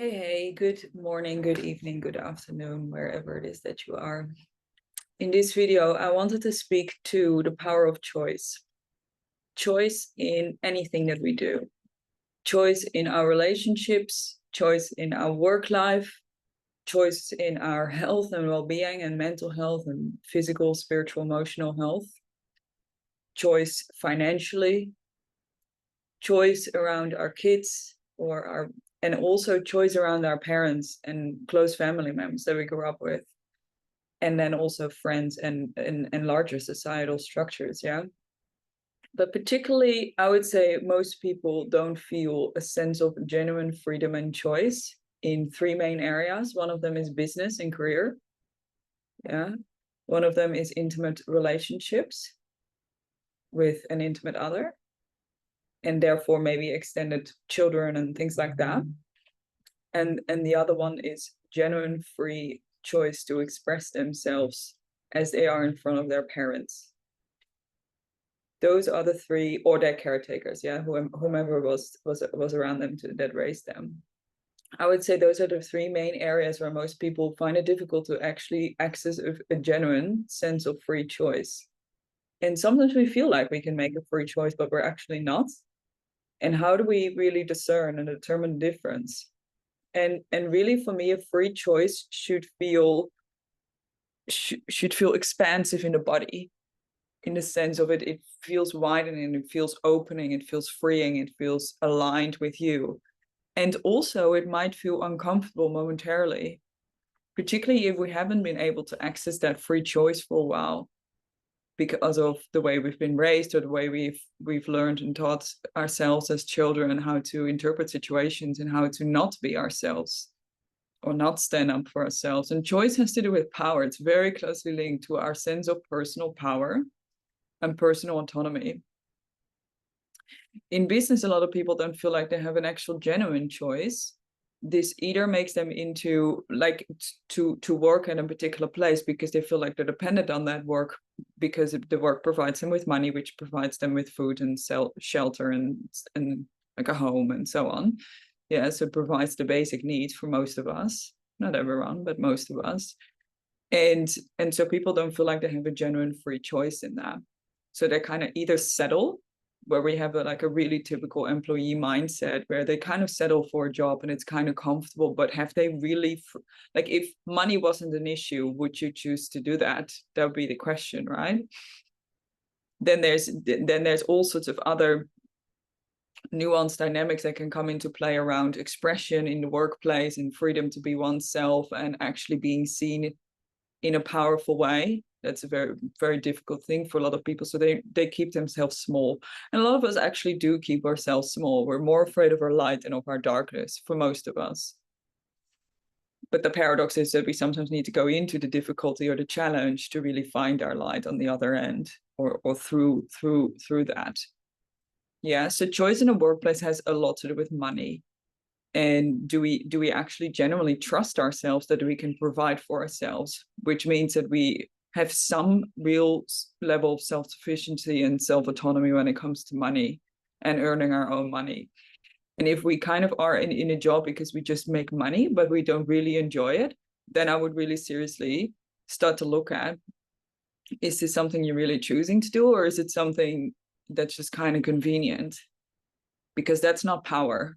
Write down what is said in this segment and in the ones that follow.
Hey, good morning, good evening, good afternoon, wherever it is that you are. In this video, I wanted to speak to the power of choice. Choice in anything that we do. Choice in our relationships, choice in our work life, choice in our health and well-being and mental health and physical, spiritual, emotional health. Choice financially, choice around our kids and also choice around our parents and close family members that we grew up with, and then also friends and larger societal structures. Yeah, but particularly I would say most people don't feel a sense of genuine freedom and choice in three main areas. One of them is business and career. Yeah, one of them is intimate relationships with an intimate other, and therefore maybe extended children and things like that. And the other one is genuine free choice to express themselves as they are in front of their parents. Those are the three, or their caretakers, yeah, whomever was around them that raised them. I would say those are the three main areas where most people find it difficult to actually access a genuine sense of free choice. And sometimes we feel like we can make a free choice, but we're actually not. And how do we really discern and determine the difference? And really, for me, a free choice should feel expansive in the body, in the sense of it feels widening, it feels opening, it feels freeing, it feels aligned with you. And also it might feel uncomfortable momentarily, particularly if we haven't been able to access that free choice for a while because of the way we've been raised or the way we've learned and taught ourselves as children how to interpret situations and how to not be ourselves or not stand up for ourselves. And choice has to do with power. It's very closely linked to our sense of personal power and personal autonomy. In business, a lot of people don't feel like they have an actual genuine choice. This either makes them into like to work in a particular place because they feel like they're dependent on that work, because the work provides them with money, which provides them with food and shelter and like a home and so on. Yeah, so it provides the basic needs for most of us, not everyone, but most of us. And so people don't feel like they have a genuine free choice in that. So they kind of either settle, where we have a really typical employee mindset where they kind of settle for a job and it's kind of comfortable, but have they really, like, if money wasn't an issue, would you choose to do that? That would be the question, right? Then there's all sorts of other nuanced dynamics that can come into play around expression in the workplace and freedom to be oneself and actually being seen in a powerful way. That's a very, very difficult thing for a lot of people. So they keep themselves small. And a lot of us actually do keep ourselves small. We're more afraid of our light than of our darkness, for most of us. But the paradox is that we sometimes need to go into the difficulty or the challenge to really find our light on the other end, or through that. Yeah. So choice in a workplace has a lot to do with money. And do we actually genuinely trust ourselves that we can provide for ourselves, which means that we have some real level of self-sufficiency and self-autonomy when it comes to money and earning our own money. And if we kind of are in a job because we just make money, but we don't really enjoy it, then I would really seriously start to look at, is this something you're really choosing to do, or is it something that's just kind of convenient? Because that's not power.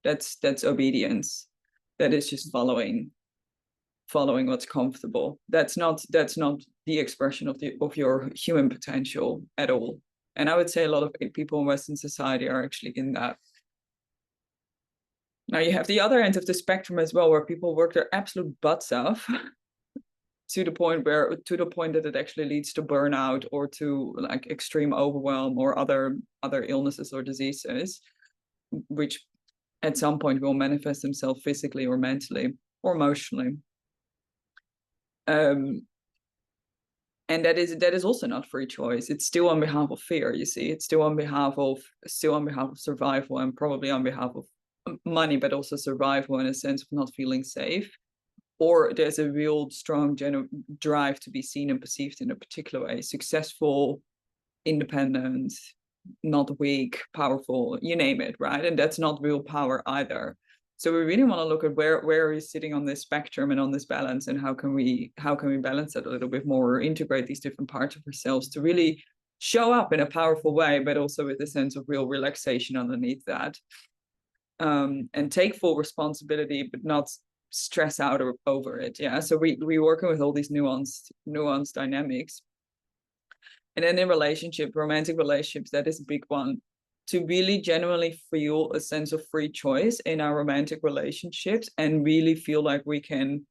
That's obedience. That is just following what's comfortable. That's not the expression of your human potential at all. And I would say a lot of people in Western society are actually in that. Now you have the other end of the spectrum as well, where people work their absolute butts off to the point that it actually leads to burnout or to like extreme overwhelm or other illnesses or diseases, which at some point will manifest themselves physically or mentally or emotionally. And that is also not free choice. It's still on behalf of fear, you see. It's still on behalf of survival, and probably on behalf of money, but also survival in a sense of not feeling safe. Or there's a real strong drive to be seen and perceived in a particular way: successful, independent, not weak, powerful, you name it, right? And that's not real power either. So we really want to look at where he's sitting on this spectrum and on this balance, and how can we balance that a little bit more, or integrate these different parts of ourselves to really show up in a powerful way, but also with a sense of real relaxation underneath that, and take full responsibility, but not stress out over it. Yeah. So we working with all these nuanced dynamics. And then in romantic relationships, that is a big one. To really genuinely feel a sense of free choice in our romantic relationships, and really feel like we can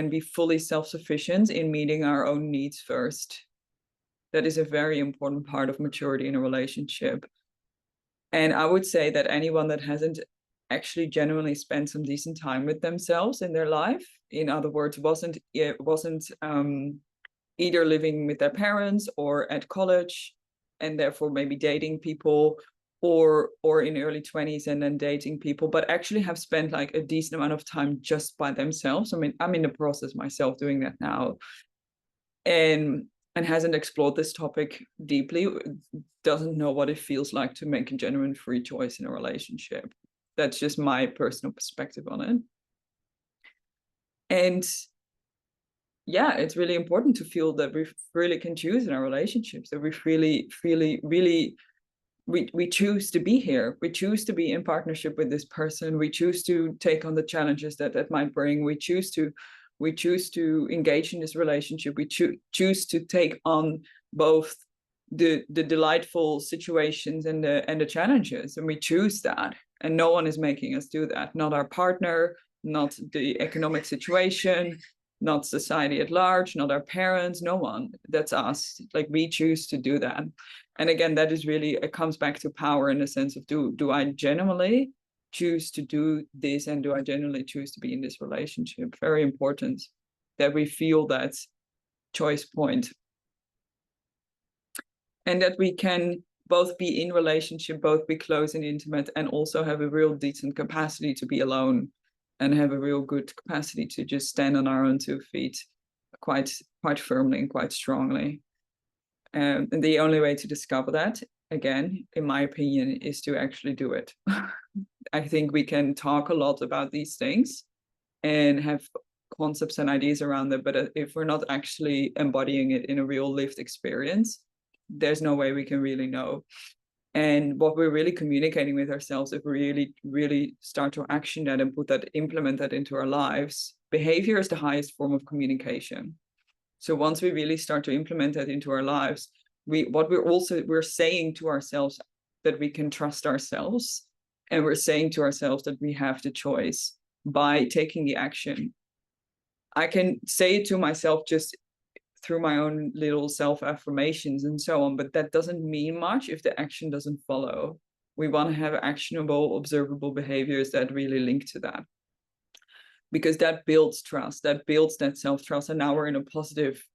be fully self-sufficient in meeting our own needs first. That is a very important part of maturity in a relationship. And I would say that anyone that hasn't actually genuinely spent some decent time with themselves in their life, in other words, wasn't either living with their parents or at college, and therefore maybe dating people, or in early 20s and then dating people, but actually have spent like a decent amount of time just by themselves. I mean, I'm in the process myself doing that now, and hasn't explored this topic deeply, doesn't know what it feels like to make a genuine free choice in a relationship. That's just my personal perspective on it. And yeah, it's really important to feel that we really can choose in our relationships, that we really we choose to be here. We choose to be in partnership with this person. We choose to take on the challenges that might bring. We choose to engage in this relationship. We choose to take on both the delightful situations and the challenges, and we choose that. And no one is making us do that. Not our partner, not the economic situation, not society at large, not our parents, no one. That's us. Like, we choose to do that. And again, that is really, it comes back to power, in the sense of, do I genuinely choose to do this, and do I genuinely choose to be in this relationship? Very important that we feel that choice point, and that we can both be in relationship, both be close and intimate, and also have a real decent capacity to be alone, and have a real good capacity to just stand on our own 2 feet quite firmly and quite strongly. And the only way to discover that, again, in my opinion, is to actually do it. I think we can talk a lot about these things and have concepts and ideas around it, but if we're not actually embodying it in a real lived experience, there's no way we can really know. And what we're really communicating with ourselves, if we really start to action that and implement that into our lives, behavior is the highest form of communication. So once we really start to implement that into our lives, we're saying to ourselves that we can trust ourselves, and we're saying to ourselves that we have the choice by taking the action. I can say it to myself just through my own little self-affirmations and so on, but that doesn't mean much if the action doesn't follow. We want to have actionable, observable behaviors that really link to that, because that builds trust, that builds that self-trust. And now we're in a positive,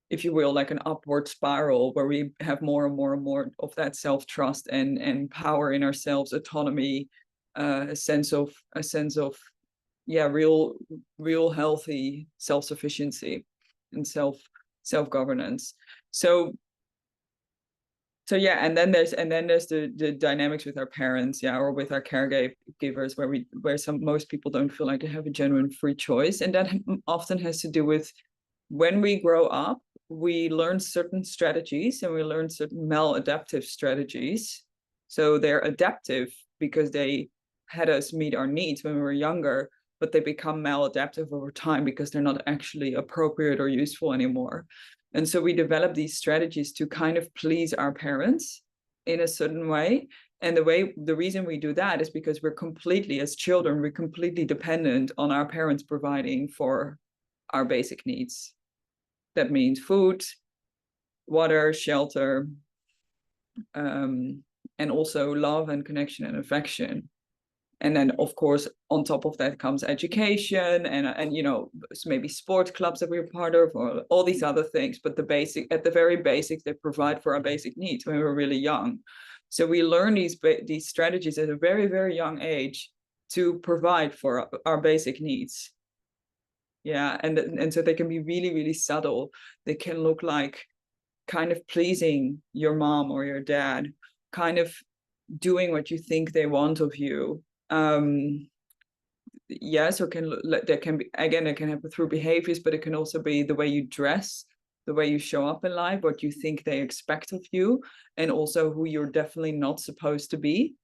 if you will, like an upward spiral, where we have more and more and more of that self-trust and power in ourselves, autonomy, a sense of real healthy self-sufficiency and self-governance. So yeah, and then there's the dynamics with our parents, yeah, or with our caregivers, where most people don't feel like they have a genuine free choice. And that often has to do with, when we grow up, we learn certain strategies, and we learn certain maladaptive strategies. So they're adaptive because they had us meet our needs when we were younger, but they become maladaptive over time because they're not actually appropriate or useful anymore. And so we develop these strategies to kind of please our parents in a certain way. And the reason we do that is because as children, we're completely dependent on our parents providing for our basic needs. That means food, water, shelter, and also love and connection and affection. And then, of course, on top of that comes education and maybe sport clubs that we're part of, or all these other things. But at the very basic, they provide for our basic needs when we're really young. So we learn these strategies at a very, very young age to provide for our basic needs. Yeah, and so they can be really, really subtle. They can look like kind of pleasing your mom or your dad, kind of doing what you think they want of you, yes, or there can be, again, it can happen through behaviors, but it can also be the way you dress, the way you show up in life, what you think they expect of you, and also who you're definitely not supposed to be.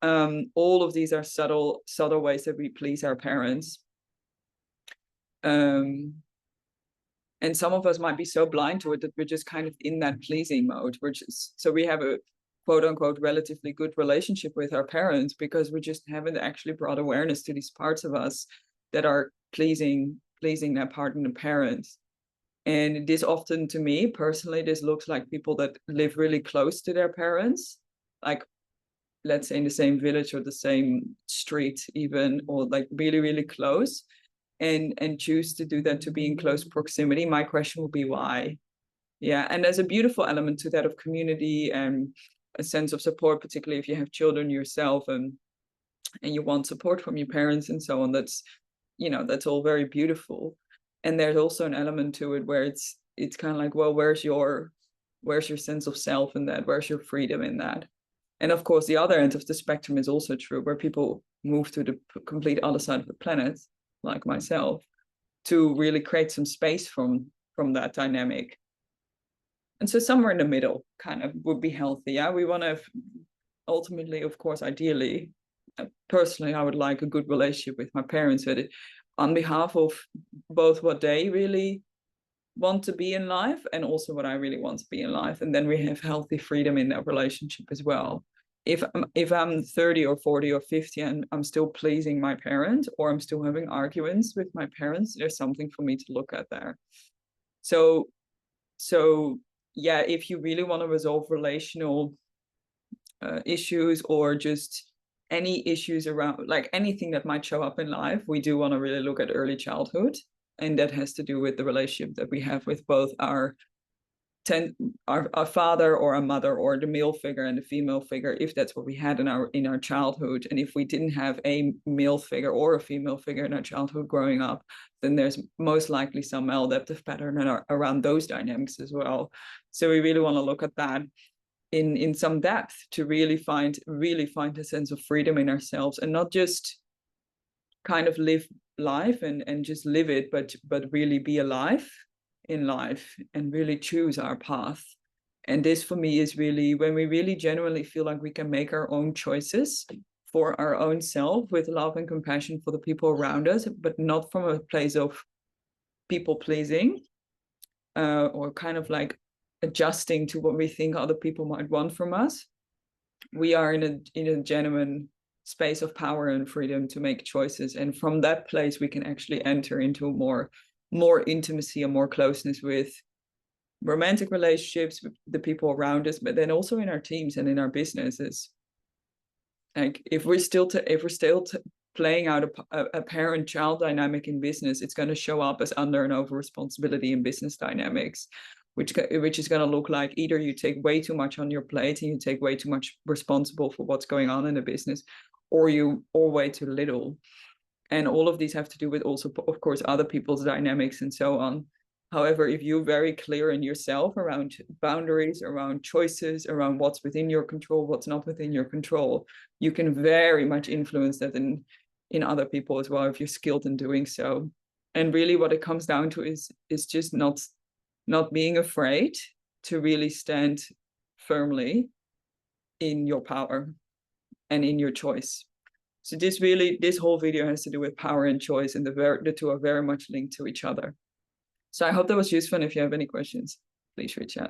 All of these are subtle ways that we please our parents. And some of us might be so blind to it that we're just kind of in that pleasing mode. So we have a quote unquote relatively good relationship with our parents because we just haven't actually brought awareness to these parts of us that are pleasing that part in the parents. And this often, to me personally, this looks like people that live really close to their parents, like let's say in the same village or the same street even, or like really, really close, and choose to do that, to be in close proximity. My question will be why? Yeah, and there's a beautiful element to that of community and a sense of support, particularly if you have children yourself and you want support from your parents and so on. That's, you know, that's all very beautiful. And there's also an element to it where it's kind of like, well, where's your sense of self in that? Where's your freedom in that? And of course, the other end of the spectrum is also true, where people move to the complete other side of the planet, like myself, to really create some space from that dynamic. And so somewhere in the middle kind of would be healthy. Yeah, we want to ultimately, of course, ideally, personally, I would like a good relationship with my parents, but on behalf of both what they really want to be in life and also what I really want to be in life. And then we have healthy freedom in that relationship as well. If I'm 30 or 40 or 50 and I'm still pleasing my parents, or I'm still having arguments with my parents, there's something for me to look at there. So yeah, if you really want to resolve relational issues, or just any issues around, like anything that might show up in life, we do want to really look at early childhood. And that has to do with the relationship that we have with both our father or a mother, or the male figure and the female figure, if that's what we had in our childhood. And if we didn't have a male figure or a female figure in our childhood growing up, then there's most likely some maladaptive pattern around those dynamics as well. So we really want to look at that in some depth to really find a sense of freedom in ourselves, and not just kind of live life and just live it, but really be alive in life and really choose our path. And this for me is really when we really genuinely feel like we can make our own choices for our own self, with love and compassion for the people around us, but not from a place of people pleasing, or kind of like adjusting to what we think other people might want from us. We are in a genuine space of power and freedom to make choices, and from that place we can actually enter into more intimacy and more closeness with romantic relationships, with the people around us, but then also in our teams and in our businesses. Like if we're still playing out a parent-child dynamic in business, it's going to show up as under and over responsibility in business dynamics, which is going to look like either you take way too much on your plate and you take way too much responsible for what's going on in the business, or way too little. And all of these have to do with also, of course, other people's dynamics and so on. However, if you're very clear in yourself around boundaries, around choices, around what's within your control, what's not within your control, you can very much influence that in other people as well, if you're skilled in doing so. And really what it comes down to is just not being afraid to really stand firmly in your power and in your choice. So this whole video has to do with power and choice, and the two are very much linked to each other. So I hope that was useful. And if you have any questions, please reach out.